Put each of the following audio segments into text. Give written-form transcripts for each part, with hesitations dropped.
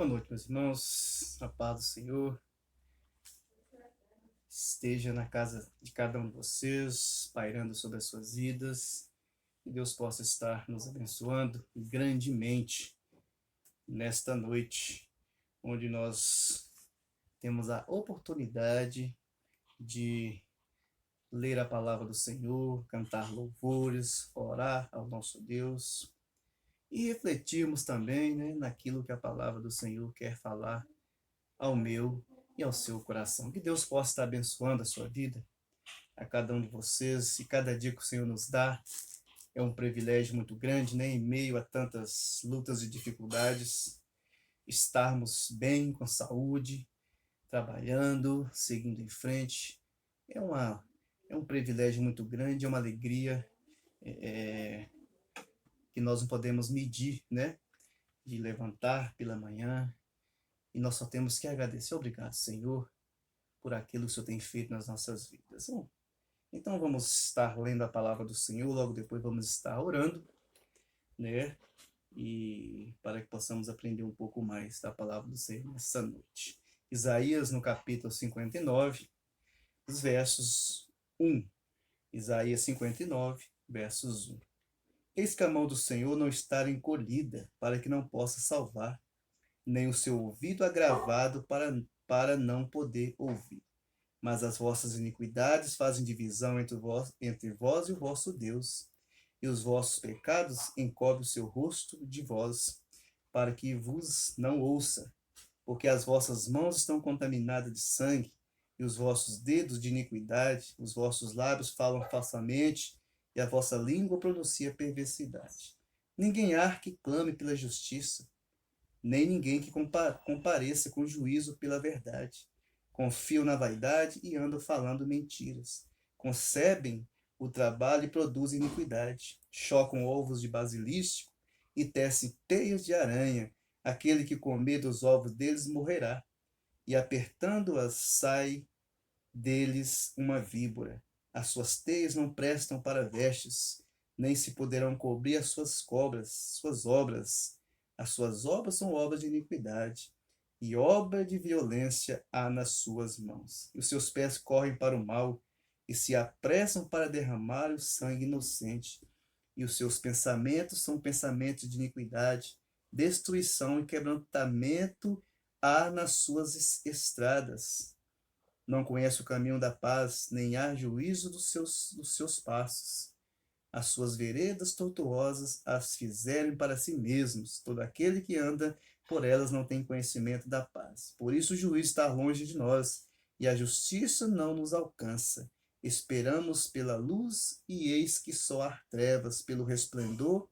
Boa noite, meus irmãos. A paz do Senhor esteja na casa de cada um de vocês, pairando sobre as suas vidas. Que Deus possa estar nos abençoando grandemente nesta noite, onde nós temos a oportunidade de ler a palavra do Senhor, cantar louvores, orar ao nosso Deus e refletirmos também, naquilo que a palavra do Senhor quer falar ao meu e ao seu coração. Que Deus possa estar abençoando a sua vida, a cada um de vocês, e cada dia que o Senhor nos dá é um privilégio muito grande, em meio a tantas lutas e dificuldades, estarmos bem, com saúde, trabalhando, seguindo em frente. É, uma, é um privilégio muito grande, é uma alegria que nós não podemos medir, de levantar pela manhã, e nós só temos que agradecer. Obrigado, Senhor, por aquilo que o Senhor tem feito nas nossas vidas. Bom, então vamos estar lendo a palavra do Senhor, logo depois vamos estar orando, né? E para que possamos aprender um pouco mais da palavra do Senhor nessa noite. Isaías, no capítulo 59, os versos 1. Isaías 59, versos 1. Eis que a mão do Senhor não está encolhida, para que não possa salvar, nem o seu ouvido agravado para não poder ouvir. Mas as vossas iniquidades fazem divisão entre vós e o vosso Deus, e os vossos pecados encobrem o seu rosto de vós, para que vos não ouça, porque as vossas mãos estão contaminadas de sangue, e os vossos dedos de iniquidade, os vossos lábios falam falsamente, e a vossa língua pronuncia perversidade. Ninguém há que clame pela justiça, nem ninguém que compareça com juízo pela verdade. Confiam na vaidade e andam falando mentiras. Concebem o trabalho e produzem iniquidade. Chocam ovos de basilisco e tecem teias de aranha. Aquele que comer dos ovos deles morrerá. E apertando-as sai deles uma víbora. As suas teias não prestam para vestes, nem se poderão cobrir as suas obras. As suas obras são obras de iniquidade, e obra de violência há nas suas mãos. E os seus pés correm para o mal, e se apressam para derramar o sangue inocente. E os seus pensamentos são pensamentos de iniquidade, destruição e quebrantamento há nas suas estradas. Não conhece o caminho da paz, nem há juízo dos seus passos. As suas veredas tortuosas as fizeram para si mesmos. Todo aquele que anda por elas não tem conhecimento da paz. Por isso o juízo está longe de nós, e a justiça não nos alcança. Esperamos pela luz, e eis que só há trevas pelo resplendor,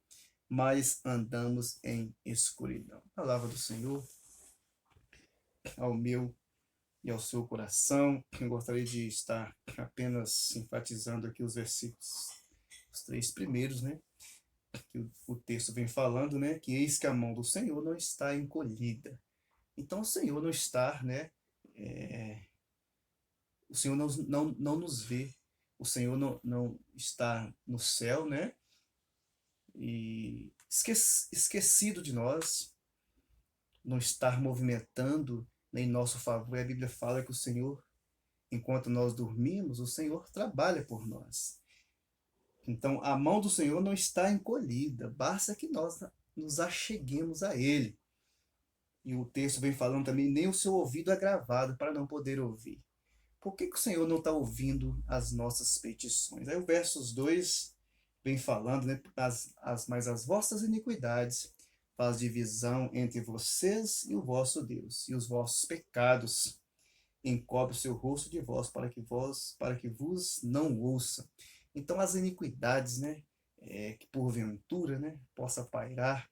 mas andamos em escuridão. Palavra do Senhor ao meu e ao seu coração. Eu gostaria de estar apenas enfatizando aqui os versículos, os três primeiros, que o texto vem falando, que eis que a mão do Senhor não está encolhida. Então o Senhor não está, o Senhor não nos vê, o Senhor não está no céu, e esquecido de nós, não estar movimentando em nosso favor. A Bíblia fala que o Senhor, enquanto nós dormimos, o Senhor trabalha por nós. Então, a mão do Senhor não está encolhida, basta que nós nos acheguemos a Ele. E o texto vem falando também, nem o seu ouvido é gravado para não poder ouvir. Por que o Senhor não está ouvindo as nossas petições? Aí o versos 2 vem falando, mas as vossas iniquidades faz divisão entre vocês e o vosso Deus, e os vossos pecados encobre o seu rosto de vós, para que vos não ouça. Então as iniquidades, que porventura, possa pairar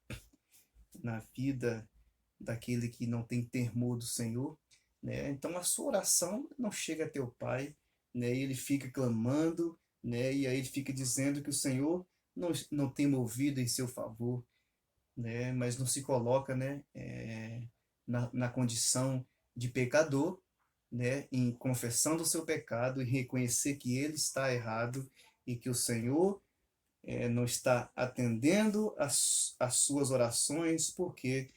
na vida daquele que não tem temor do Senhor, Então a sua oração não chega até o Pai, E ele fica clamando, E aí ele fica dizendo que o Senhor não tem movido em seu favor, Mas não se coloca, na condição de pecador, em confessando o seu pecado e reconhecer que ele está errado e que o Senhor não está atendendo as suas orações, porque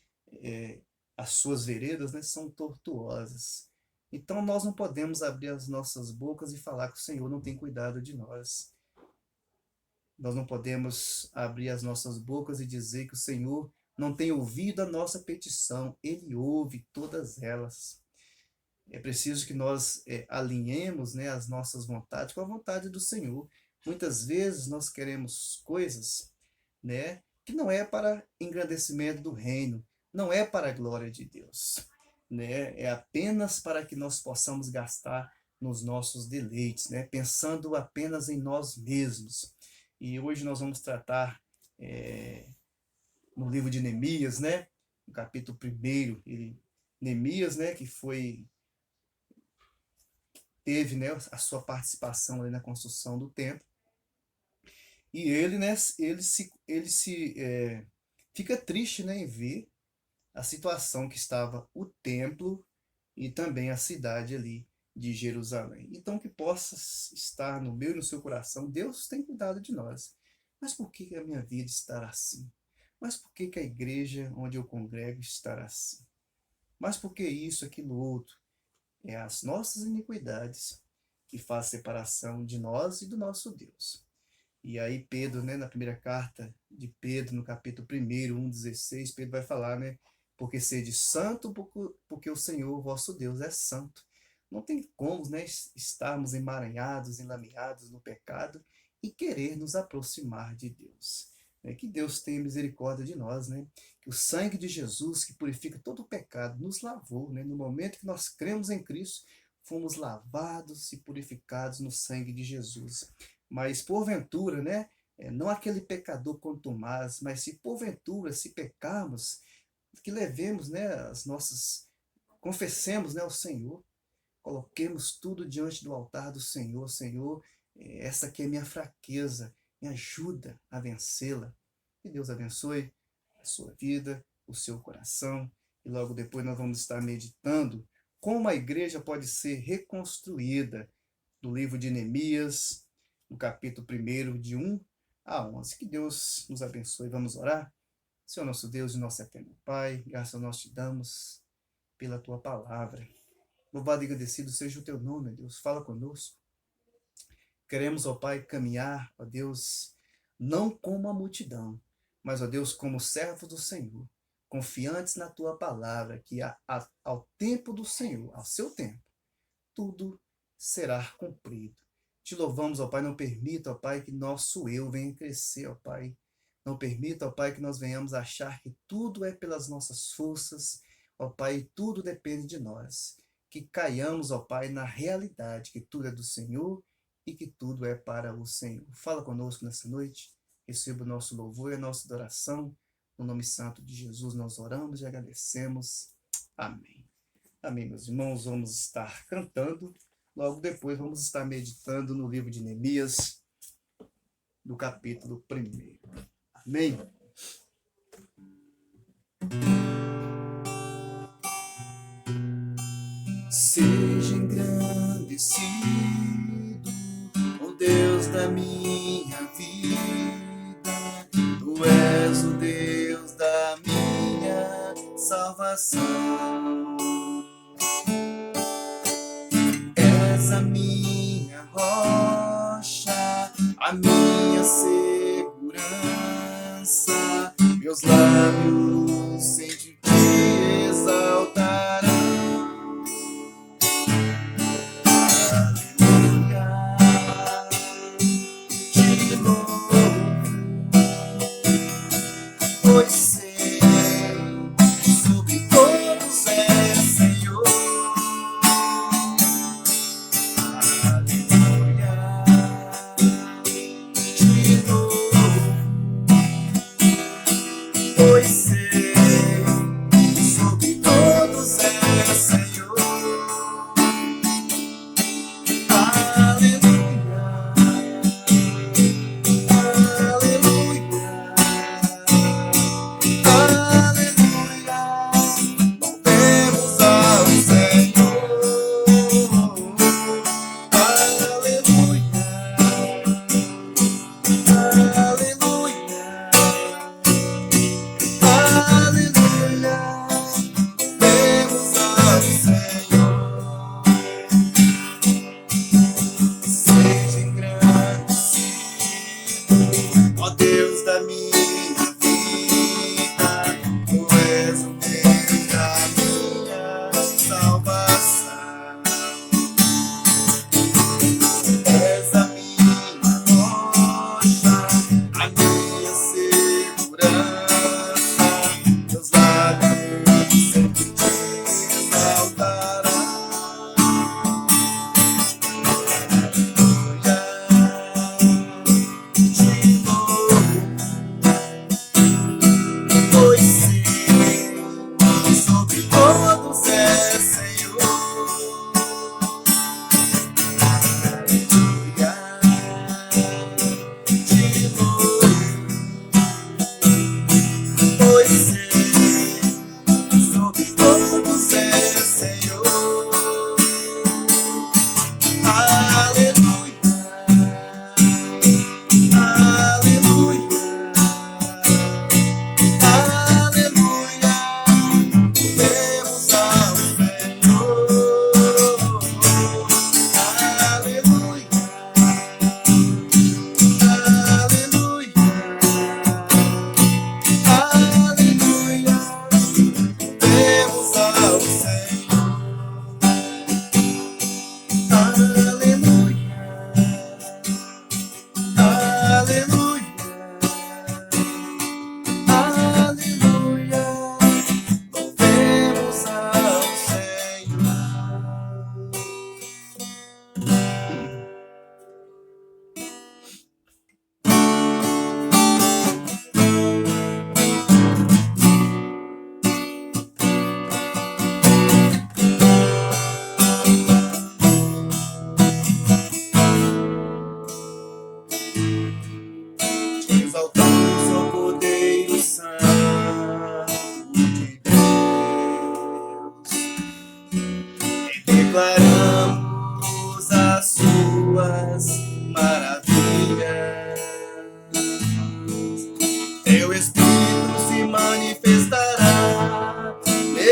as suas veredas, né, são tortuosas. Então nós não podemos abrir as nossas bocas e falar que o Senhor não tem cuidado de nós. Nós não podemos abrir as nossas bocas e dizer que o Senhor não tem ouvido a nossa petição. Ele ouve todas elas. É preciso que nós alinhemos, né, as nossas vontades com a vontade do Senhor. Muitas vezes nós queremos coisas, né, que não é para engrandecimento do reino, não é para a glória de Deus, né? É apenas para que nós possamos gastar nos nossos deleites, né, pensando apenas em nós mesmos. E hoje nós vamos tratar no livro de Neemias, né, no capítulo 1, Neemias, né, que teve, né, a sua participação ali na construção do templo. E ele, né, fica triste, né, em ver a situação que estava o templo e também a cidade ali de Jerusalém. Então, que possa estar no meu e no seu coração, Deus tem cuidado de nós. Mas por que a minha vida estará assim? Mas por que a igreja onde eu congrego estará assim? Mas por que isso, aquilo, outro? É as nossas iniquidades que faz separação de nós e do nosso Deus. E aí Pedro, né, na primeira carta de Pedro, no capítulo 1, 1:16, Pedro vai falar, né, porque sede santo, porque o Senhor, vosso Deus, é santo. Não tem como, né, estarmos emaranhados, enlameados no pecado e querer nos aproximar de Deus. Que Deus tenha misericórdia de nós, né? Que o sangue de Jesus, que purifica todo o pecado, nos lavou, né? No momento que nós cremos em Cristo, fomos lavados e purificados no sangue de Jesus. Mas porventura, né? Não aquele pecador contumaz, mas se porventura, se pecarmos, que levemos, né, confessemos, né, ao Senhor, coloquemos tudo diante do altar do Senhor. Senhor, essa aqui é minha fraqueza, me ajuda a vencê-la. Que Deus abençoe a sua vida, o seu coração, e logo depois nós vamos estar meditando como a igreja pode ser reconstruída, do livro de Neemias, no capítulo 1, de 1 a 11. Que Deus nos abençoe. Vamos orar? Senhor nosso Deus e nosso eterno Pai, graças nós te damos pela tua palavra. Louvado e agradecido seja o teu nome, Deus. Fala conosco. Queremos, ó Pai, caminhar, ó Deus, não como a multidão, mas, ó Deus, como servos do Senhor, confiantes na tua palavra, que ao tempo do Senhor, ao seu tempo, tudo será cumprido. Te louvamos, ó Pai, não permita, ó Pai, que nosso eu venha crescer, ó Pai. Não permita, ó Pai, que nós venhamos achar que tudo é pelas nossas forças, ó Pai, tudo depende de nós. Que caiamos, ó Pai, na realidade que tudo é do Senhor e que tudo é para o Senhor. Fala conosco nessa noite, receba o nosso louvor e a nossa adoração. No nome santo de Jesus nós oramos e agradecemos. Amém. Amém, meus irmãos. Vamos estar cantando. Logo depois vamos estar meditando no livro de Neemias, do capítulo 1. Amém? Seja engrandecido, ó Deus da minha vida. Tu és o Deus da minha salvação. És a minha rocha, a minha segurança. Meus lábios sempre te exaltarão. Pois sei, sobre todos é Senhor. Aleluia, te louvo. Pois sei.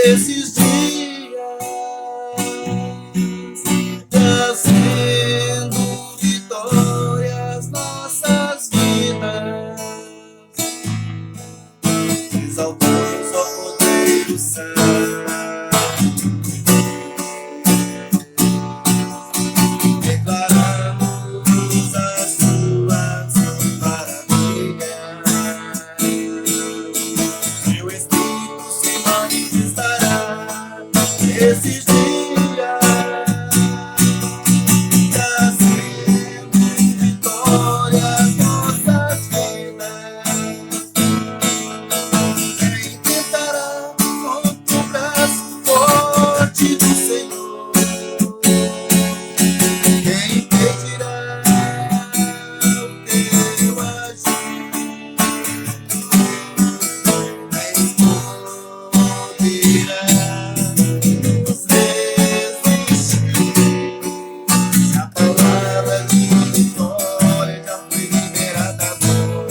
esses dias, trazendo vitórias nossas vidas, exaltamos ao poder do céu, declaramos as suas maravilhas. Seu Espírito se manifestará esses dias, trazendo vitórias nossas vidas. Quem tentará contra o braço forte do Senhor? Quem impedirá o teu agir? Quem poderá nos resistir? A palavra de vitória já foi liberada agora.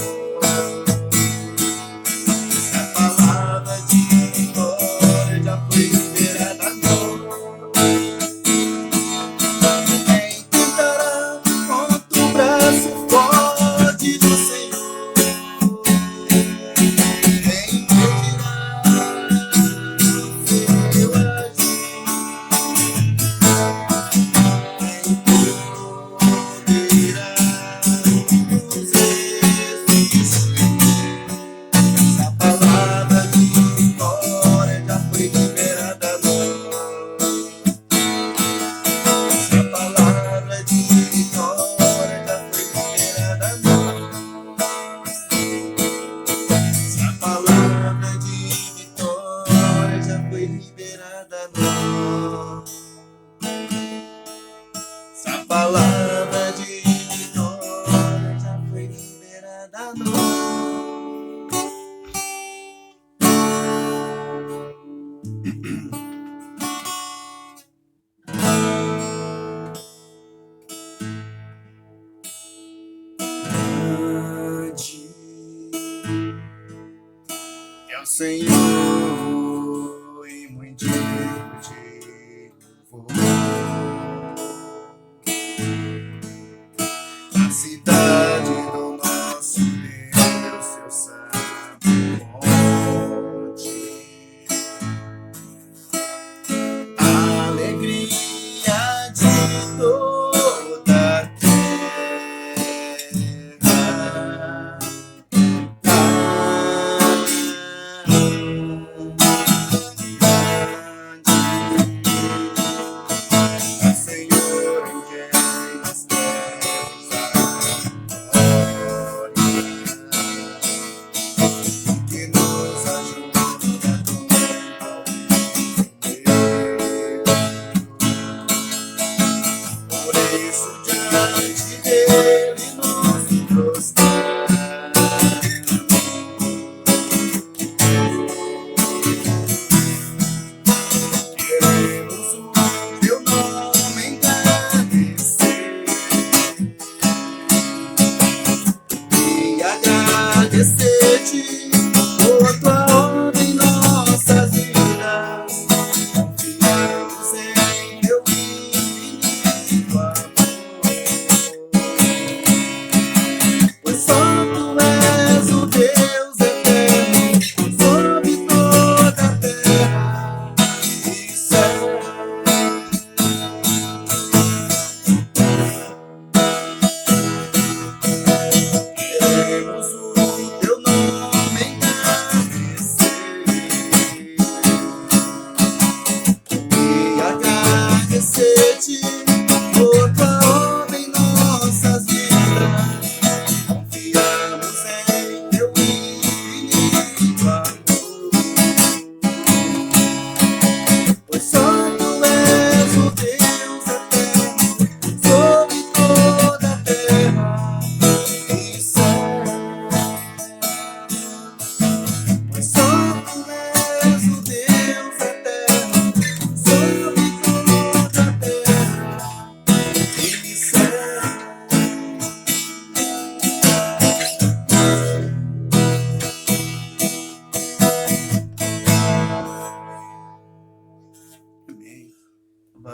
A palavra de vitória já foi liberada agora. Quem tentará contra o braço forte do Senhor? Quem impedirá o seu agir? Quem poderá nos resistir? A palavra de vitória já foi liberada agora. A palavra de vitória já foi liberada agora. A palavra de vitória já foi liberada agora. A palavra de vitória já foi liberada agora. Grande é o Senhor e muito digno de louvor. A cidade do nosso Deus, seu santo monte. A alegria de toda a terra.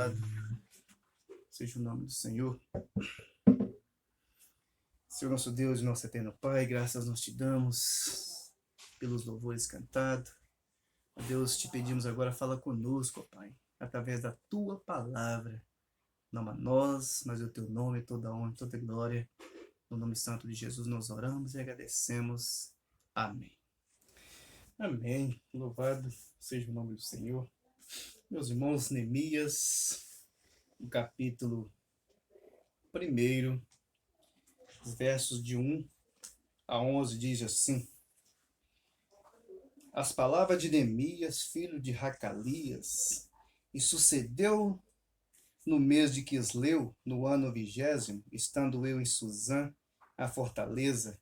Louvado seja o nome do Senhor. Senhor nosso Deus e nosso eterno Pai, graças nós te damos pelos louvores cantados. Ó Deus, te pedimos agora, fala conosco, ó Pai, através da tua palavra. Não a nós, mas o teu nome, toda honra, toda glória. No nome santo de Jesus nós oramos e agradecemos. Amém. Amém. Louvado seja o nome do Senhor. Meus irmãos, Neemias, no capítulo 1, os versos de 1 a 11, diz assim: As palavras de Neemias, filho de Racalias, e sucedeu no mês de Quisleu, no ano 20º, estando eu em Suzã, a fortaleza,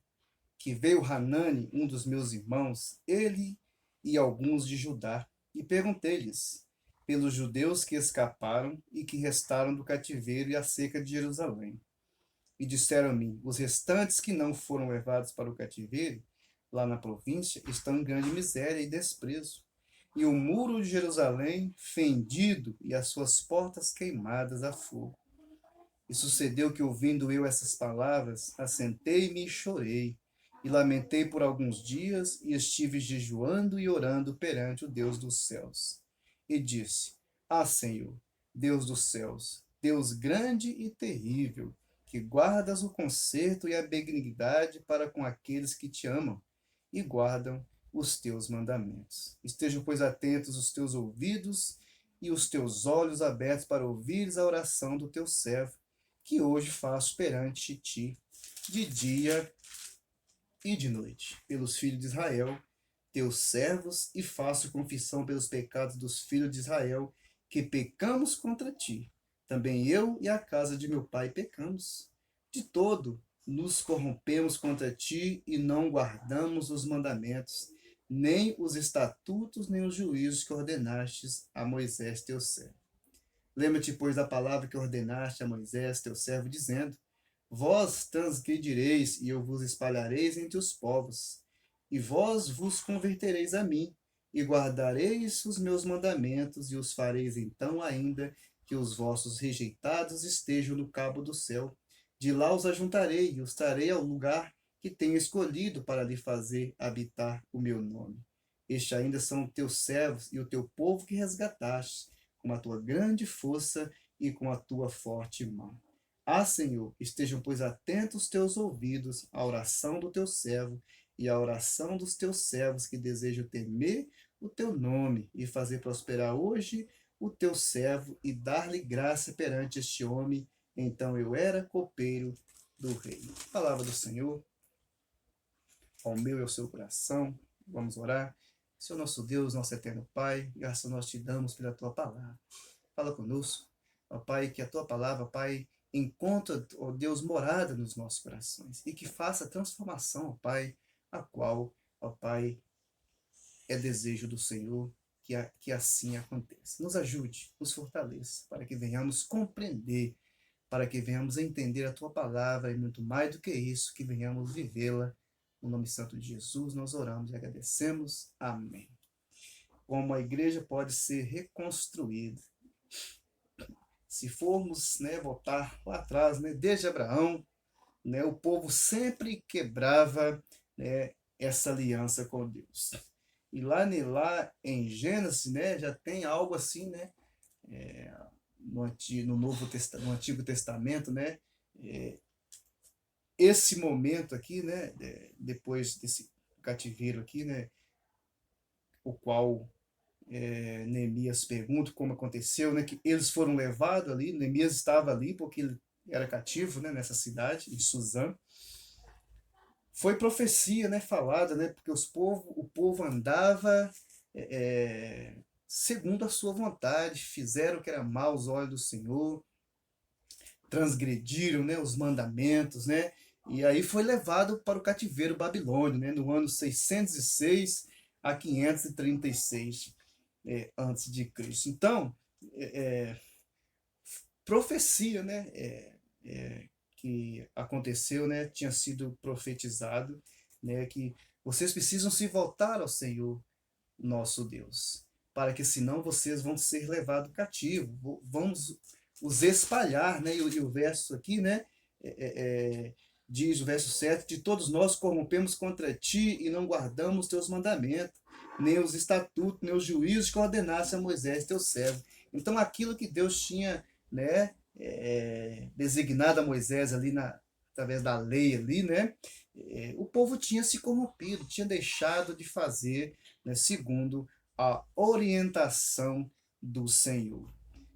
que veio Hanani, um dos meus irmãos, ele e alguns de Judá, e perguntei-lhes pelos judeus que escaparam e que restaram do cativeiro e acerca de Jerusalém. E disseram-me: os restantes que não foram levados para o cativeiro, lá na província, estão em grande miséria e desprezo. E o muro de Jerusalém fendido e as suas portas queimadas a fogo. E sucedeu que, ouvindo eu essas palavras, assentei-me e chorei, e lamentei por alguns dias, e estive jejuando e orando perante o Deus dos céus. E disse: Senhor, Deus dos céus, Deus grande e terrível, que guardas o conserto e a benignidade para com aqueles que te amam e guardam os teus mandamentos. Estejam, pois, atentos os teus ouvidos e os teus olhos abertos para ouvires a oração do teu servo, que hoje faço perante ti, de dia e de noite, pelos filhos de Israel, teus servos, e faço confissão pelos pecados dos filhos de Israel, que pecamos contra ti. Também eu e a casa de meu pai pecamos. De todo nos corrompemos contra ti e não guardamos os mandamentos, nem os estatutos, nem os juízos que ordenastes a Moisés teu servo. Lembra-te, pois, da palavra que ordenaste a Moisés teu servo, dizendo: Vós transgredireis, e eu vos espalhareis entre os povos, e vós vos convertereis a mim, e guardareis os meus mandamentos, e os fareis então ainda que os vossos rejeitados estejam no cabo do céu. De lá os ajuntarei, e os trarei ao lugar que tenho escolhido para lhe fazer habitar o meu nome. Estes ainda são teus servos e o teu povo que resgataste, com a tua grande força e com a tua forte mão. Senhor, estejam, pois, atentos teus ouvidos à oração do teu servo e à oração dos teus servos que desejam temer o teu nome e fazer prosperar hoje o teu servo e dar-lhe graça perante este homem. Então eu era copeiro do rei. Palavra do Senhor, ao meu e ao seu coração. Vamos orar. Senhor nosso Deus, nosso eterno Pai, graças nós te damos pela tua palavra. Fala conosco, ó Pai, que a tua palavra, Pai, encontra, ó Deus, morada nos nossos corações e que faça transformação, ó Pai, a qual, ó Pai, é desejo do Senhor que assim aconteça. Nos ajude, nos fortaleça, para que venhamos compreender, para que venhamos entender a tua palavra e muito mais do que isso, que venhamos vivê-la. No nome santo de Jesus, nós oramos e agradecemos. Amém. Como a igreja pode ser reconstruída? Se formos, voltar lá atrás, desde Abraão, o povo sempre quebrava, essa aliança com Deus. E lá em Gênesis, já tem algo assim, no Antigo Testamento, esse momento aqui, depois desse cativeiro aqui, o qual Neemias pergunta como aconteceu, que eles foram levados ali, Neemias estava ali porque ele era cativo, nessa cidade, em Suzã. Foi profecia, falada, porque o povo andava segundo a sua vontade, fizeram o que era mal aos olhos do Senhor, transgrediram, os mandamentos, e aí foi levado para o cativeiro babilônio, no ano 606 a 536 antes de Cristo. Então, profecia, que aconteceu, tinha sido profetizado, que vocês precisam se voltar ao Senhor, nosso Deus. para que senão vocês vão ser levados cativo, vamos os espalhar, né? E o verso aqui, né? Diz o verso 7, de todos nós corrompemos contra ti e não guardamos teus mandamentos, nem os estatutos, nem os juízos que ordenasse a Moisés, teu servo. Então, aquilo que Deus tinha, né, designado a Moisés ali através da lei ali, né, o povo tinha se corrompido, tinha deixado de fazer, né, segundo a orientação do Senhor.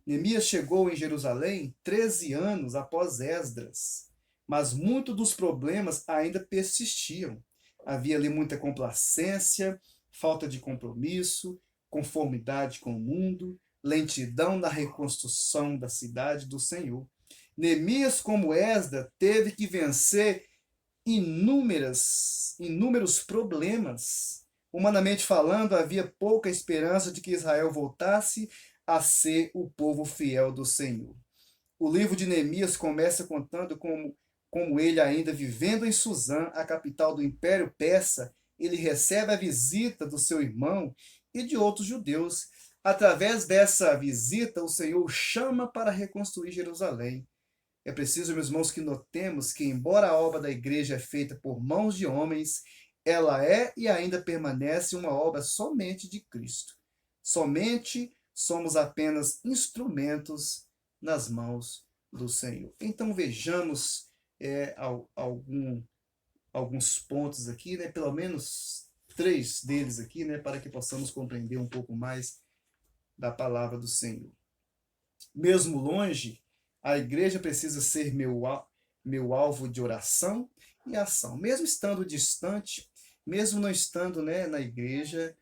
Neemias chegou em Jerusalém 13 anos após Esdras, mas muitos dos problemas ainda persistiam. Havia ali muita complacência, falta de compromisso, conformidade com o mundo, lentidão na reconstrução da cidade do Senhor. Neemias, como Esdras, teve que vencer inúmeros problemas. Humanamente falando, havia pouca esperança de que Israel voltasse a ser o povo fiel do Senhor. O livro de Neemias começa contando como ele, ainda vivendo em Suzã, a capital do Império Persa, ele recebe a visita do seu irmão e de outros judeus. Através dessa visita, o Senhor o chama para reconstruir Jerusalém. É preciso, meus irmãos, que notemos que, embora a obra da igreja é feita por mãos de homens, ela é e ainda permanece uma obra somente de Cristo. Somente somos apenas instrumentos nas mãos do Senhor. Então vejamos alguns pontos aqui, né? Pelo menos 3 deles aqui, né? Para que possamos compreender um pouco mais da palavra do Senhor. Mesmo longe, a igreja precisa ser meu alvo de oração e ação. Mesmo estando distante, mesmo não estando, né, na igreja,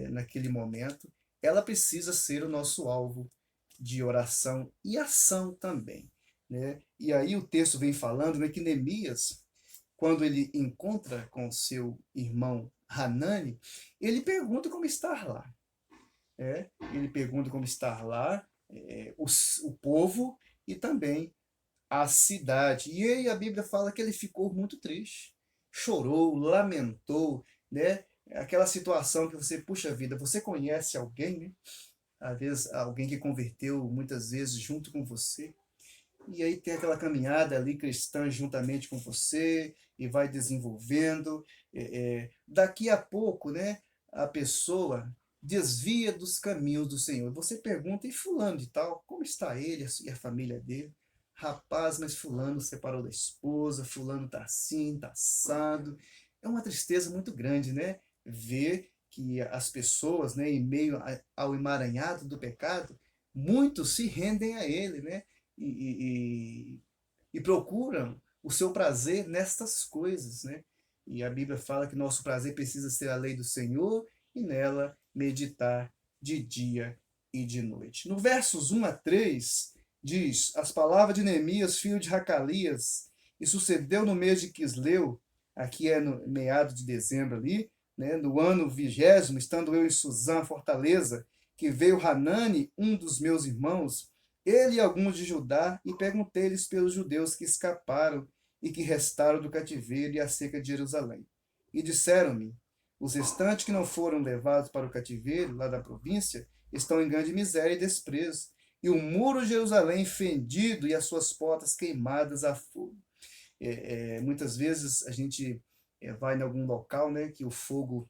naquele momento, ela precisa ser o nosso alvo de oração e ação também, né? E aí o texto vem falando, né, que Neemias, quando ele encontra com seu irmão Hanani, ele pergunta como estar lá. Ele pergunta como estar lá, o povo e também a cidade. E aí a Bíblia fala que ele ficou muito triste, chorou, lamentou, né? Aquela situação que você, puxa vida, você conhece alguém, né? Às vezes alguém que converteu muitas vezes junto com você, e aí tem aquela caminhada ali cristã juntamente com você, e vai desenvolvendo. Daqui a pouco, né, a pessoa desvia dos caminhos do Senhor. Você pergunta, e fulano de tal, como está ele e a família dele? Rapaz, mas fulano separou da esposa, fulano está assim, está assado. É uma tristeza muito grande, né? Ver que as pessoas, né, em meio ao emaranhado do pecado, muitos se rendem a ele, né? E procuram o seu prazer nestas coisas, né? E a Bíblia fala que nosso prazer precisa ser a lei do Senhor e nela meditar de dia e de noite. No versos 1 a 3, diz, as palavras de Neemias, filho de Racalias, e sucedeu no mês de Quisleu, aqui é no meado de dezembro ali, né, no ano 20º, estando eu em Suzã, fortaleza, que veio Hanani, um dos meus irmãos, ele e alguns de Judá, e perguntei-lhes pelos judeus que escaparam e que restaram do cativeiro e acerca de Jerusalém. E disseram-me, os restantes que não foram levados para o cativeiro, lá da província, estão em grande miséria e desprezo, e o muro de Jerusalém fendido e as suas portas queimadas a fogo. Muitas vezes a gente vai em algum local, né, que o fogo,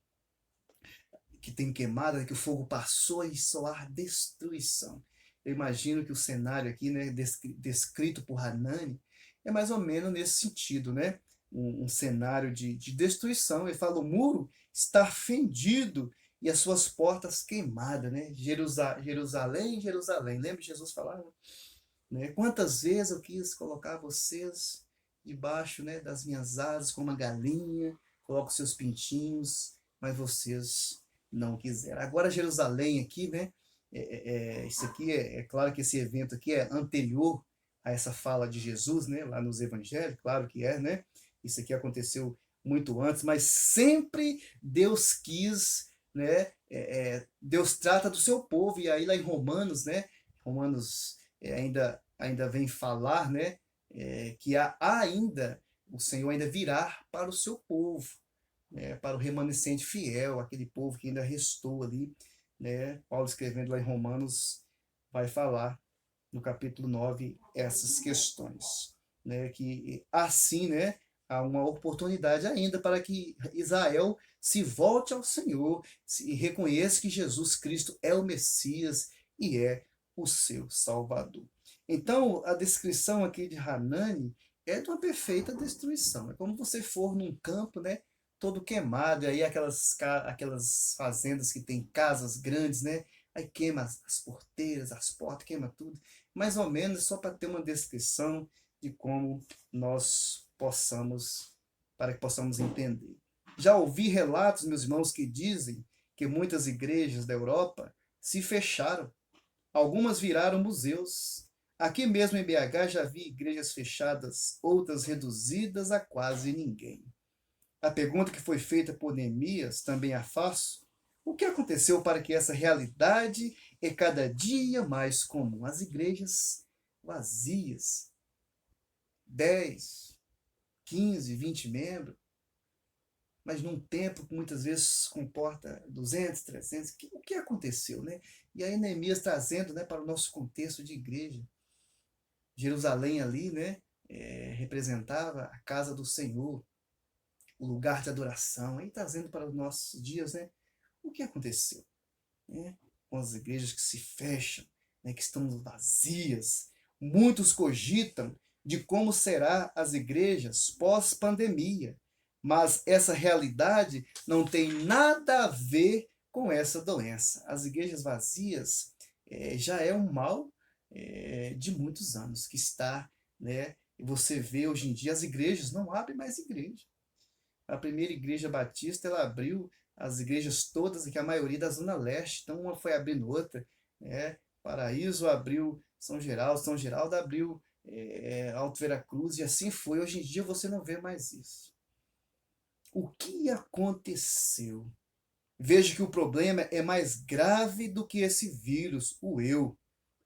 que tem queimada, que o fogo passou e só há destruição. Eu imagino que o cenário aqui, né, descrito por Hanani, é mais ou menos nesse sentido, né? Um cenário de destruição. Ele fala, o muro está fendido e as suas portas queimadas, né? Jerusalém, Jerusalém. Lembra que Jesus falava? Né? Quantas vezes eu quis colocar vocês debaixo, né, das minhas asas, como uma galinha, coloco seus pintinhos, mas vocês não quiseram. Agora Jerusalém aqui, né? Isso aqui é claro que esse evento aqui é anterior a essa fala de Jesus, né? Lá nos Evangelhos, claro que é, né? Isso aqui aconteceu muito antes, mas sempre Deus quis, né? Deus trata do seu povo e aí lá em Romanos, né? Romanos ainda vem falar, né? Que há ainda o Senhor ainda virá para o seu povo, né, para o remanescente fiel, aquele povo que ainda restou ali. né? Paulo escrevendo lá em Romanos vai falar no capítulo 9 essas questões, né? Que assim, né, há uma oportunidade ainda para que Israel se volte ao Senhor e reconheça que Jesus Cristo é o Messias e é o seu Salvador. Então, a descrição aqui de Hanani é de uma perfeita destruição. É como você for num campo, né, todo queimado, e aí aquelas fazendas que tem casas grandes, né, aí queima as porteiras, as portas, queima tudo. Mais ou menos só para ter uma descrição de como nós possamos, para que possamos entender. Já ouvi relatos, meus irmãos, que dizem que muitas igrejas da Europa se fecharam. Algumas viraram museus. Aqui mesmo em BH já vi igrejas fechadas, outras reduzidas a quase ninguém. A pergunta que foi feita por Neemias também a faço. O que aconteceu para que essa realidade é cada dia mais comum? As igrejas vazias, 10, 15, 20 membros, mas num templo que muitas vezes comporta 200, 300. O que aconteceu, né? E aí Neemias trazendo, né, para o nosso contexto de igreja. Jerusalém ali, né, representava a casa do Senhor, o lugar de adoração. Aí trazendo para os nossos dias, né, o que aconteceu, né, com as igrejas que se fecham, né, que estão vazias. Muitos cogitam de como será as igrejas pós-pandemia, mas essa realidade não tem nada a ver com essa doença. As igrejas vazias já é um mal de muitos anos que está, né? Você vê hoje em dia as igrejas não abrem mais igreja. A primeira igreja batista ela abriu as igrejas todas, que a maioria da Zona Leste, então uma foi abrindo outra, né? Paraíso abriu São Geraldo abriu Alto Veracruz, e assim foi. Hoje em dia você não vê mais isso. O que aconteceu? Veja que o problema é mais grave do que esse vírus, o eu.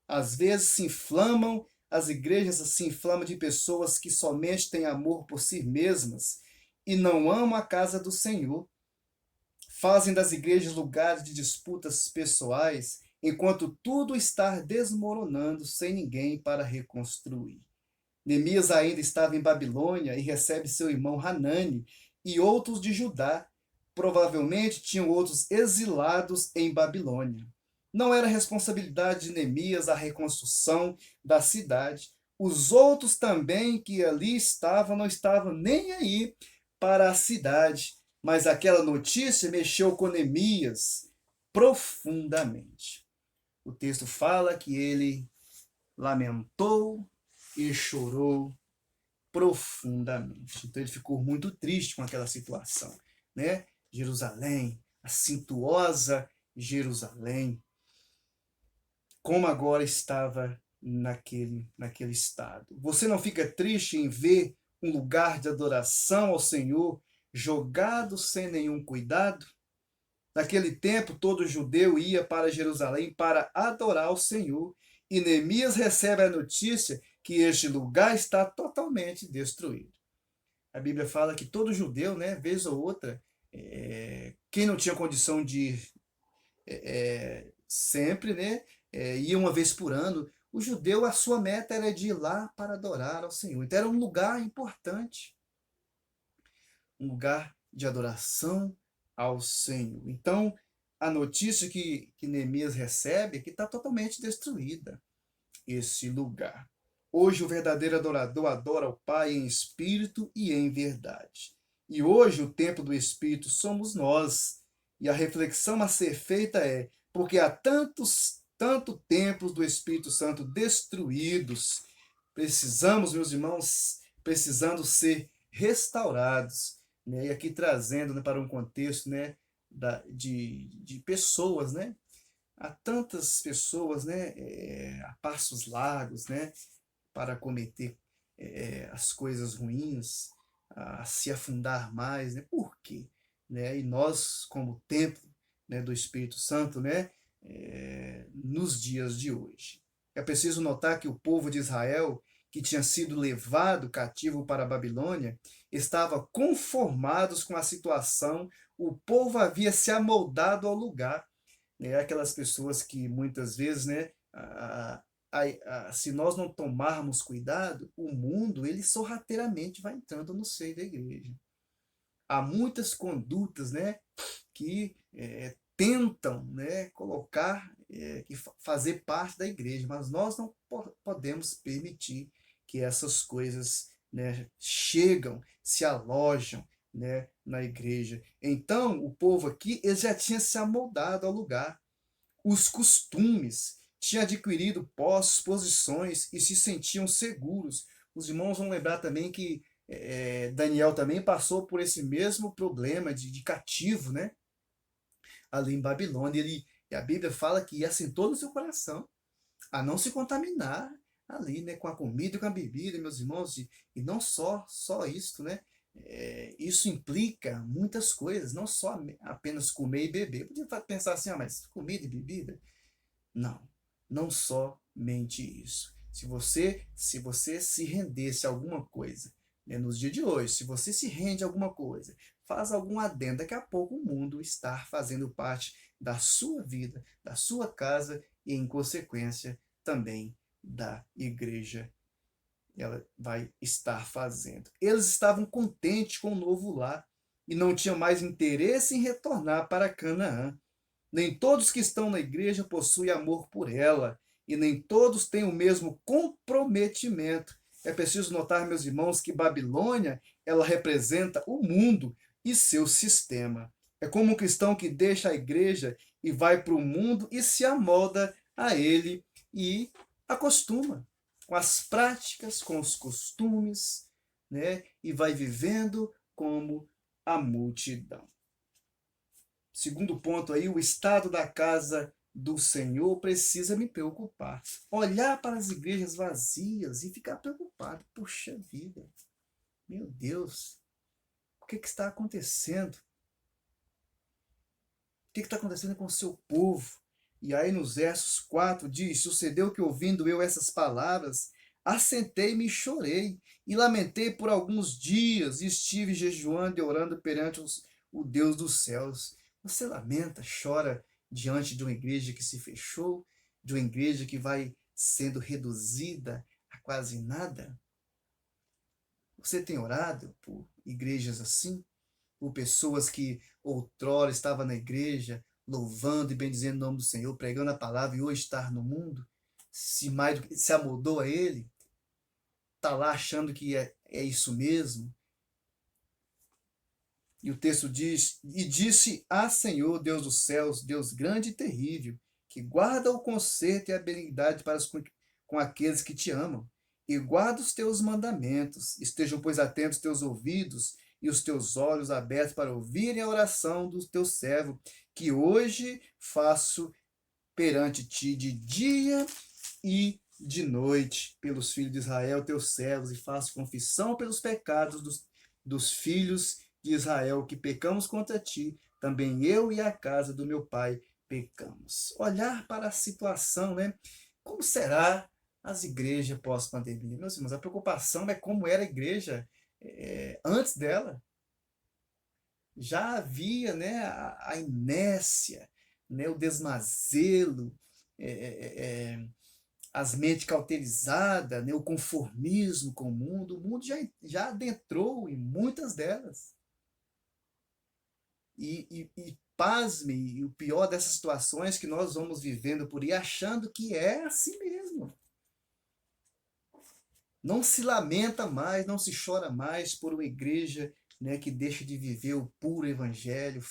Às vezes se inflamam, as igrejas se inflamam de pessoas que somente têm amor por si mesmas e não amam a casa do Senhor. Fazem das igrejas lugares de disputas pessoais, enquanto tudo está desmoronando sem ninguém para reconstruir. Neemias ainda estava em Babilônia e recebe seu irmão Hanani e outros de Judá. Provavelmente tinham outros exilados em Babilônia. Não era responsabilidade de Neemias a reconstrução da cidade. Os outros também que ali estavam não estavam nem aí para a cidade, mas aquela notícia mexeu com Neemias profundamente. O texto fala que ele lamentou e chorou profundamente. Então ele ficou muito triste com aquela situação, né? Jerusalém, a suntuosa Jerusalém, como agora estava naquele estado. Você não fica triste em ver um lugar de adoração ao Senhor jogado sem nenhum cuidado? Naquele tempo, todo judeu ia para Jerusalém para adorar o Senhor, e Neemias recebe a notícia que este lugar está totalmente destruído. A Bíblia fala que todo judeu, né, vez ou outra, quem não tinha condição de ir sempre, né, ia uma vez por ano. O judeu, a sua meta era de ir lá para adorar ao Senhor. Então era um lugar importante, um lugar de adoração ao Senhor. Então, a notícia que Neemias recebe é que está totalmente destruída esse lugar. Hoje o verdadeiro adorador adora o Pai em espírito e em verdade. E hoje o templo do Espírito somos nós. E a reflexão a ser feita é: porque há tanto templos do Espírito Santo destruídos, precisamos, meus irmãos, precisando ser restaurados, né? E aqui trazendo, né, para um contexto, né, de pessoas, né? Há tantas pessoas, né, a passos largos, né, para cometer as coisas ruins, a se afundar mais, né? Por quê? Né? E nós, como templo, né, do Espírito Santo, né, nos dias de hoje. É preciso notar que o povo de Israel, que tinha sido levado cativo para a Babilônia, estava conformados com a situação, o povo havia se amoldado ao lugar. né? Aquelas pessoas que muitas vezes, né, se nós não tomarmos cuidado, o mundo ele sorrateiramente vai entrando no seio da igreja. Há muitas condutas, né, que tentam, né, colocar, fazer parte da igreja, mas nós não podemos permitir que essas coisas, né, chegam, se alojam, né, na igreja. Então, o povo aqui ele já tinha se amoldado ao lugar, os costumes, tinha adquirido postos, posições e se sentiam seguros. Os irmãos vão lembrar também que Daniel também passou por esse mesmo problema de cativo, né? Ali em Babilônia. E a Bíblia fala que assentou no seu coração a não se contaminar ali, né, com a comida e com a bebida, meus irmãos, e não só isso, né? Isso implica muitas coisas, não só apenas comer e beber. Podia pensar assim, mas comida e bebida? Não, não somente isso. Se você se rendesse a alguma coisa, né, nos dias de hoje, se você se rende a alguma coisa, faz algum adendo, daqui a pouco o mundo está fazendo parte da sua vida, da sua casa e, em consequência, também da igreja. Ela vai estar fazendo. Eles estavam contentes com o novo lar e não tinham mais interesse em retornar para Canaã. Nem todos que estão na igreja possuem amor por ela, e nem todos têm o mesmo comprometimento. É preciso notar, meus irmãos, que Babilônia, ela representa o mundo e seu sistema. É como um cristão que deixa a igreja e vai para o mundo e se amolda a ele e acostuma com as práticas, com os costumes, né? E vai vivendo como a multidão. Segundo ponto aí, o estado da casa do Senhor precisa me preocupar. Olhar para as igrejas vazias e ficar preocupado. Puxa vida, meu Deus, o que está acontecendo? O que está acontecendo com o seu povo? E aí nos versos 4 diz, sucedeu que ouvindo eu essas palavras, assentei-me e chorei, e lamentei por alguns dias, e estive jejuando e orando perante o Deus dos céus. Você lamenta, chora diante de uma igreja que se fechou, de uma igreja que vai sendo reduzida a quase nada? Você tem orado por igrejas assim? Por pessoas que outrora estavam na igreja, louvando e bendizendo o nome do Senhor, pregando a palavra e hoje estar no mundo? Se amoldou a ele? Está lá achando que é isso mesmo? E o texto diz, e disse a Senhor, Deus dos céus, Deus grande e terrível, que guarda o conserto e a benignidade com aqueles que te amam, e guarda os teus mandamentos. Estejam, pois, atentos os teus ouvidos e os teus olhos abertos para ouvirem a oração do teu servo, que hoje faço perante ti de dia e de noite, pelos filhos de Israel, teus servos, e faço confissão pelos pecados dos filhos de Israel, que pecamos contra ti, também eu e a casa do meu pai pecamos. Olhar para a situação, né? Como será as igrejas pós-pandemia? Meus irmãos, a preocupação é como era a igreja antes dela. Já havia, né, a inércia, né, o desmazelo, é, é, é, as mentes cauterizadas, né, o conformismo com o mundo já adentrou em muitas delas. E pasme, e o pior dessas situações que nós vamos vivendo por aí, achando que é assim mesmo. Não se lamenta mais, não se chora mais por uma igreja, né, que deixa de viver o puro evangelho,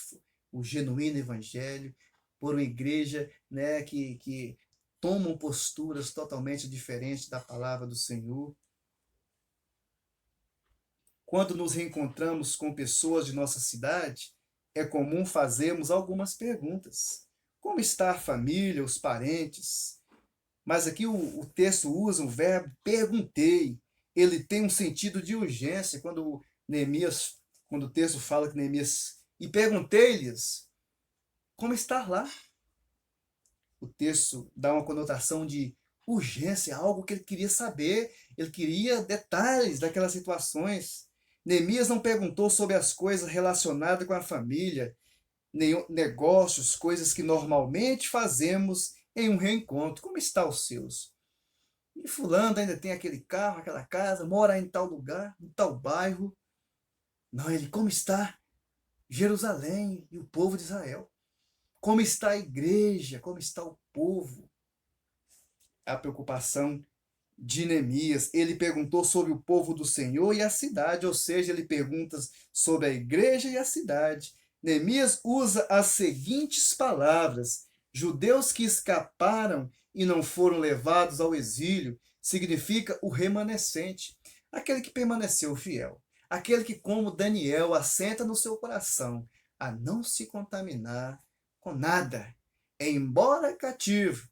o genuíno evangelho, por uma igreja, né, que tomam posturas totalmente diferentes da palavra do Senhor. Quando nos reencontramos com pessoas de nossa cidade, é comum fazermos algumas perguntas. Como está a família, os parentes? Mas aqui o texto usa o verbo perguntei. Ele tem um sentido de urgência quando o texto fala que Neemias, e perguntei-lhes como está lá. O texto dá uma conotação de urgência, algo que ele queria saber, ele queria detalhes daquelas situações. Neemias não perguntou sobre as coisas relacionadas com a família, negócios, coisas que normalmente fazemos em um reencontro. Como está os seus? E fulano ainda tem aquele carro, aquela casa, mora em tal lugar, em tal bairro. Não, ele, como está Jerusalém e o povo de Israel? Como está a igreja? Como está o povo? A preocupação de Neemias, ele perguntou sobre o povo do Senhor e a cidade, ou seja, ele pergunta sobre a igreja e a cidade. Neemias usa as seguintes palavras: judeus que escaparam e não foram levados ao exílio, significa o remanescente, aquele que permaneceu fiel, aquele que, como Daniel, assenta no seu coração a não se contaminar com nada, embora cativo.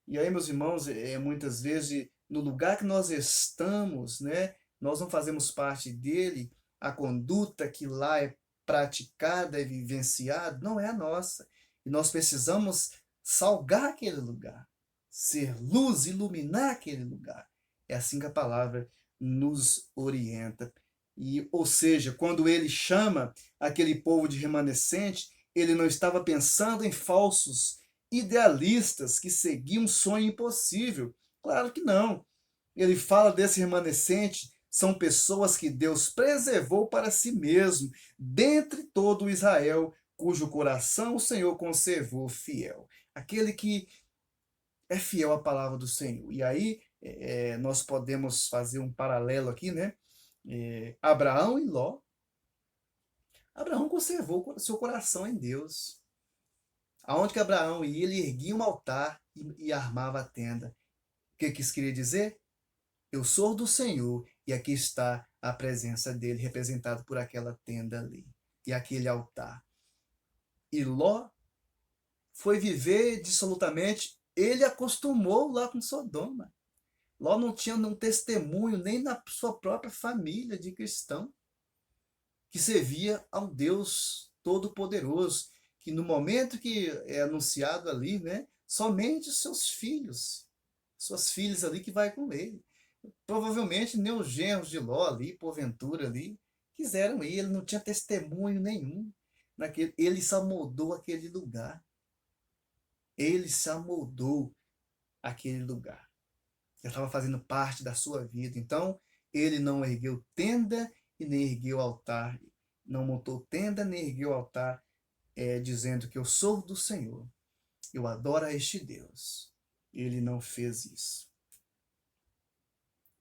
E aí, meus irmãos, muitas vezes, no lugar que nós estamos, né, nós não fazemos parte dele, a conduta que lá é praticada e vivenciada não é a nossa. E nós precisamos salgar aquele lugar, ser luz, iluminar aquele lugar. É assim que a palavra nos orienta. E, ou seja, quando ele chama aquele povo de remanescente, ele não estava pensando em falsos idealistas que seguiam um sonho impossível. Claro que não. Ele fala desse remanescente, são pessoas que Deus preservou para si mesmo, dentre todo o Israel, cujo coração o Senhor conservou fiel. Aquele que é fiel à palavra do Senhor. E aí nós podemos fazer um paralelo aqui, né? Abraão e Ló. Abraão conservou seu coração em Deus. Aonde que Abraão ia, ele erguia um altar e armava a tenda. O que isso queria dizer? Eu sou do Senhor e aqui está a presença dele, representado por aquela tenda ali e aquele altar. E Ló foi viver dissolutamente, ele acostumou lá com Sodoma. Ló não tinha um testemunho nem na sua própria família de cristão que servia ao Deus Todo-Poderoso, que no momento que é anunciado ali, né, somente os seus filhos, suas filhas ali que vai com ele. Provavelmente nem os genros de Ló ali, porventura ali, quiseram ir, ele não tinha testemunho nenhum. Ele se amoldou aquele lugar. Ele se amoldou aquele lugar. Já estava fazendo parte da sua vida. Então, ele não ergueu tenda e nem ergueu altar. Não montou tenda nem ergueu altar, dizendo que eu sou do Senhor. Eu adoro a este Deus. Ele não fez isso.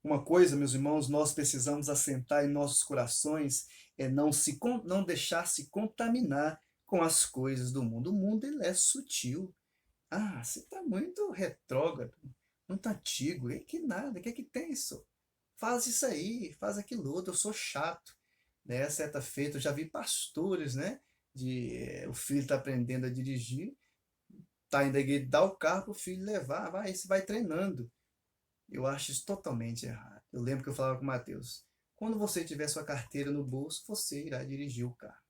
Uma coisa, meus irmãos, nós precisamos assentar em nossos corações é não deixar se contaminar com as coisas do mundo. O mundo ele é sutil. Ah, você está muito retrógrado, muito antigo. E que nada, o que é que tem isso? Faz isso aí, faz aquilo outro. Eu sou chato. Né? Certa feita, eu já vi pastores, né? O filho está aprendendo a dirigir, está indo a dar o carro para o filho levar, você vai treinando. Eu acho isso totalmente errado. Eu lembro que eu falava com o Mateus, quando você tiver sua carteira no bolso, você irá dirigir o carro.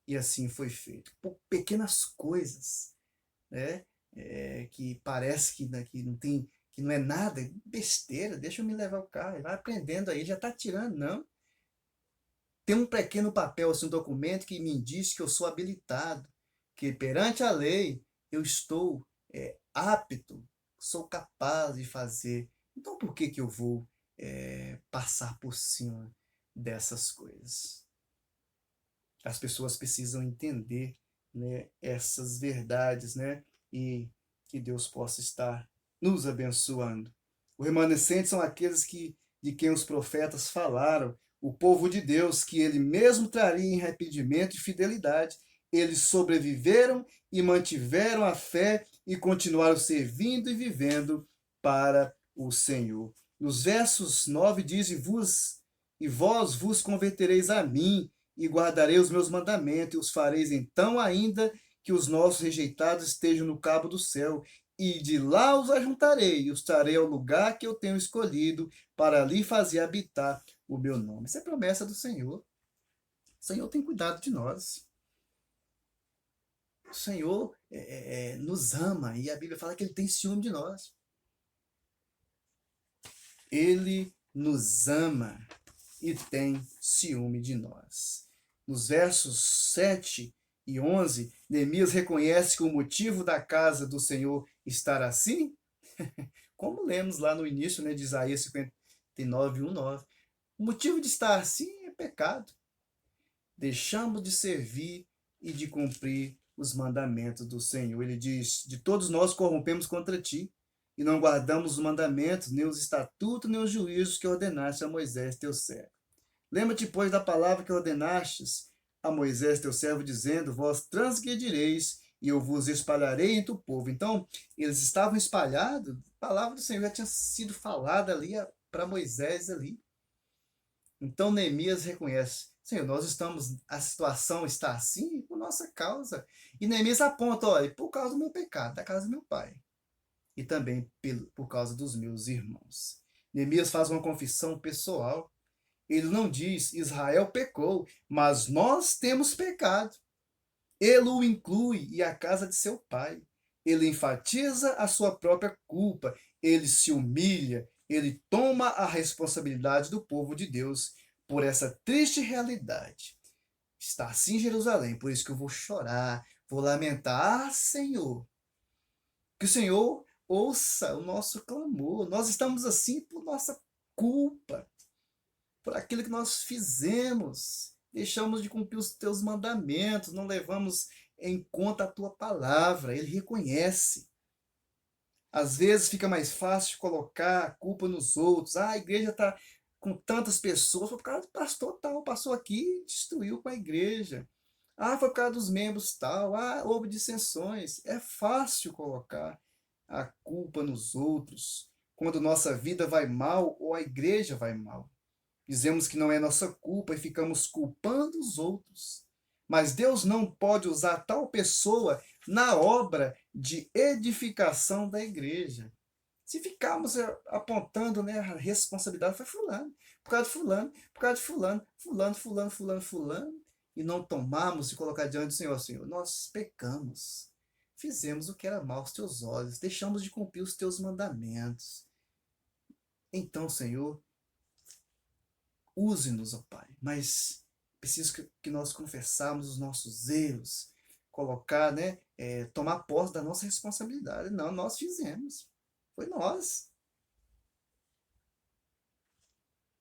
E assim foi feito. Por pequenas coisas, né? Que parece que não tem, que não é nada, besteira, deixa eu me levar o carro, vai aprendendo aí, já está tirando, não. Tem um pequeno papel, assim, um documento que me diz que eu sou habilitado, que perante a lei eu estou apto, sou capaz de fazer. Então por que eu vou passar por cima dessas coisas? As pessoas precisam entender, né, essas verdades, né, e que Deus possa estar nos abençoando. Os remanescentes são aqueles de quem os profetas falaram, o povo de Deus, que ele mesmo traria em arrependimento e fidelidade. Eles sobreviveram e mantiveram a fé e continuaram servindo e vivendo para o Senhor. Nos versos 9 diz, e vós vos convertereis a mim, e guardarei os meus mandamentos, e os fareis então ainda que os nossos rejeitados estejam no cabo do céu, e de lá os ajuntarei, e os trarei ao lugar que eu tenho escolhido, para ali fazer habitar o meu nome. Essa é a promessa do Senhor. O Senhor tem cuidado de nós. O Senhor nos ama, e a Bíblia fala que Ele tem ciúme de nós. Ele nos ama e tem ciúme de nós. Nos versos 7 e 11, Neemias reconhece que o motivo da casa do Senhor estar assim, como lemos lá no início, né, de Isaías 59, 1:9. O motivo de estar assim é pecado. Deixamos de servir e de cumprir os mandamentos do Senhor. Ele diz: de todos nós corrompemos contra ti, e não guardamos os mandamentos, nem os estatutos, nem os juízos que ordenaste a Moisés, teu servo. Lembra-te, pois, da palavra que ordenastes a Moisés, teu servo, dizendo: vós transgredireis, e eu vos espalharei entre o povo. Então, eles estavam espalhados, a palavra do Senhor já tinha sido falada ali para Moisés ali. Então Neemias reconhece: Senhor, nós estamos, a situação está assim por nossa causa. E Neemias aponta: olha, por causa do meu pecado, da casa do meu pai, e também por causa dos meus irmãos. Neemias faz uma confissão pessoal. Ele não diz: Israel pecou, mas nós temos pecado. Ele o inclui e a casa de seu pai. Ele enfatiza a sua própria culpa. Ele se humilha. Ele toma a responsabilidade do povo de Deus por essa triste realidade. Está assim em Jerusalém, por isso que eu vou chorar, vou lamentar. Ah, Senhor, que o Senhor ouça o nosso clamor. Nós estamos assim por nossa culpa, por aquilo que nós fizemos. Deixamos de cumprir os teus mandamentos, não levamos em conta a tua palavra. Ele reconhece. Às vezes fica mais fácil colocar a culpa nos outros. Ah, a igreja está com tantas pessoas, foi por causa do pastor tal, passou aqui e destruiu com a igreja. Ah, foi por causa dos membros tal. Ah, houve dissensões. É fácil colocar a culpa nos outros quando nossa vida vai mal ou a igreja vai mal. Dizemos que não é nossa culpa e ficamos culpando os outros. Mas Deus não pode usar tal pessoa na obra de edificação da igreja. Se ficarmos apontando, né, a responsabilidade, foi fulano, por causa de fulano, por causa de fulano, fulano, fulano, fulano, fulano, e não tomarmos e colocar diante do Senhor: Senhor, nós pecamos, fizemos o que era mal aos teus olhos, deixamos de cumprir os teus mandamentos. Então, Senhor, use-nos, ó Pai, mas preciso que nós confessarmos os nossos erros, colocar, né, tomar posse da nossa responsabilidade. Não, nós fizemos, foi nós.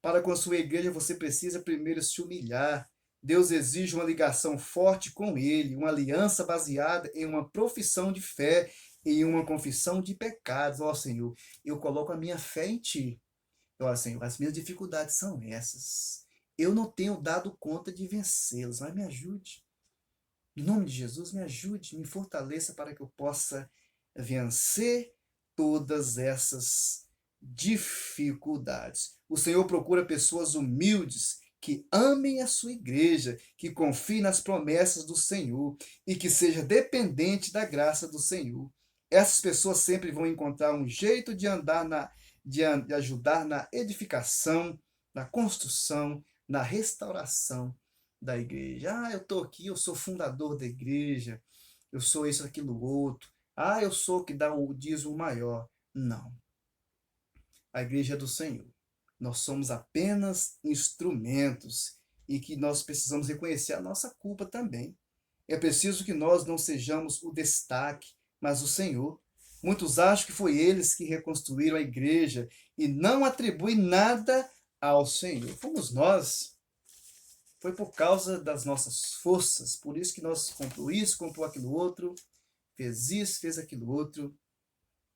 Para com a sua igreja, você precisa primeiro se humilhar. Deus exige uma ligação forte com Ele, uma aliança baseada em uma profissão de fé e uma confissão de pecados. Ó Senhor, eu coloco a minha fé em Ti. Ó Senhor, as minhas dificuldades são essas. Eu não tenho dado conta de vencê-las, mas me ajude. Em nome de Jesus, me ajude, me fortaleça para que eu possa vencer todas essas dificuldades. O Senhor procura pessoas humildes que amem a sua igreja, que confiem nas promessas do Senhor e que seja dependente da graça do Senhor. Essas pessoas sempre vão encontrar um jeito de de ajudar na edificação, na construção, na restauração da igreja. Ah, eu estou aqui, eu sou fundador da igreja, eu sou isso, aquilo, outro. Ah, eu sou o que dá o dízimo maior. Não. A igreja é do Senhor. Nós somos apenas instrumentos e que nós precisamos reconhecer a nossa culpa também. É preciso que nós não sejamos o destaque, mas o Senhor. Muitos acham que foi eles que reconstruíram a igreja e não atribuem nada ao Senhor. Fomos nós. Foi por causa das nossas forças, por isso que nós comprou isso, comprou aquilo outro, fez isso, fez aquilo outro.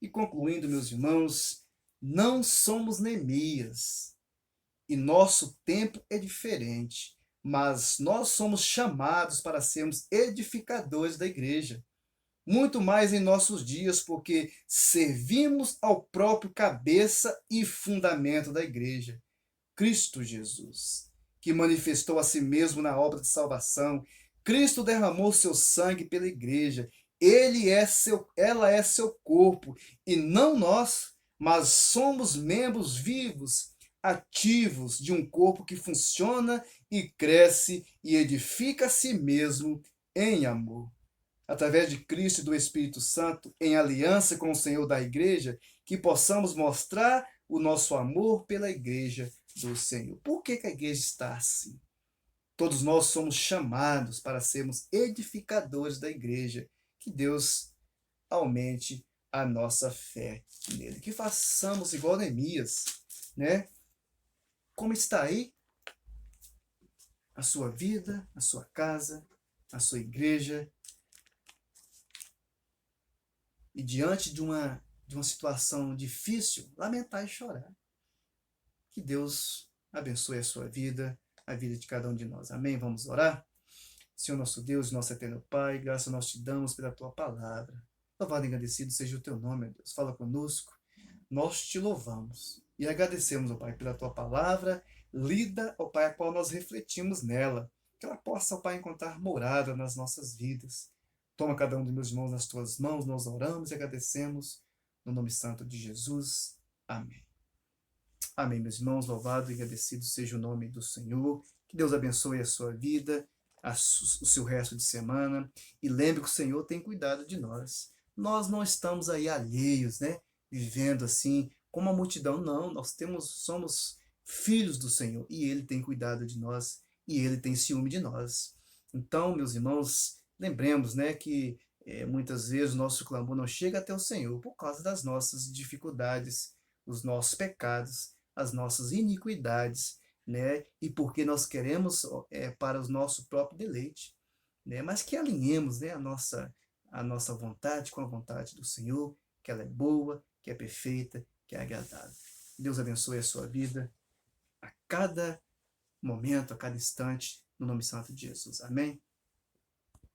E concluindo, meus irmãos, não somos Neemias e nosso tempo é diferente, mas nós somos chamados para sermos edificadores da igreja. Muito mais em nossos dias, porque servimos ao próprio cabeça e fundamento da igreja, Cristo Jesus, que manifestou a si mesmo na obra de salvação. Cristo derramou seu sangue pela igreja. Ela é seu corpo, e não nós, mas somos membros vivos, ativos de um corpo que funciona e cresce e edifica a si mesmo em amor. Através de Cristo e do Espírito Santo, em aliança com o Senhor da igreja, que possamos mostrar o nosso amor pela igreja do Senhor. Por que a igreja está assim? Todos nós somos chamados para sermos edificadores da igreja. Que Deus aumente a nossa fé nele. Que façamos igual Neemias, né? Como está aí a sua vida, a sua casa, a sua igreja? E diante de uma situação difícil, lamentar e chorar. Que Deus abençoe a sua vida, a vida de cada um de nós. Amém? Vamos orar? Senhor nosso Deus, nosso eterno Pai, graça nós te damos pela tua palavra. Louvado e agradecido seja o teu nome, meu Deus. Fala conosco. Nós te louvamos e agradecemos, ó Pai, pela tua palavra lida, ó Pai, a qual nós refletimos nela. Que ela possa, ó Pai, encontrar morada nas nossas vidas. Toma cada um dos meus irmãos nas tuas mãos, nós oramos e agradecemos no nome santo de Jesus. Amém. Amém, meus irmãos. Louvado e agradecido seja o nome do Senhor. Que Deus abençoe a sua vida, o seu resto de semana. E lembre que o Senhor tem cuidado de nós. Nós não estamos aí alheios, né? Vivendo assim como a multidão. Não, somos filhos do Senhor. E Ele tem cuidado de nós. E Ele tem ciúme de nós. Então, meus irmãos, lembremos, né, que muitas vezes o nosso clamor não chega até o Senhor por causa das nossas dificuldades, os nossos pecados, as nossas iniquidades, né? E porque nós queremos para o nosso próprio deleite, né? Mas que alinhemos, né, a nossa vontade com a vontade do Senhor, que ela é boa, que é perfeita, que é agradável. Deus abençoe a sua vida a cada momento, a cada instante, no nome santo de Jesus. Amém?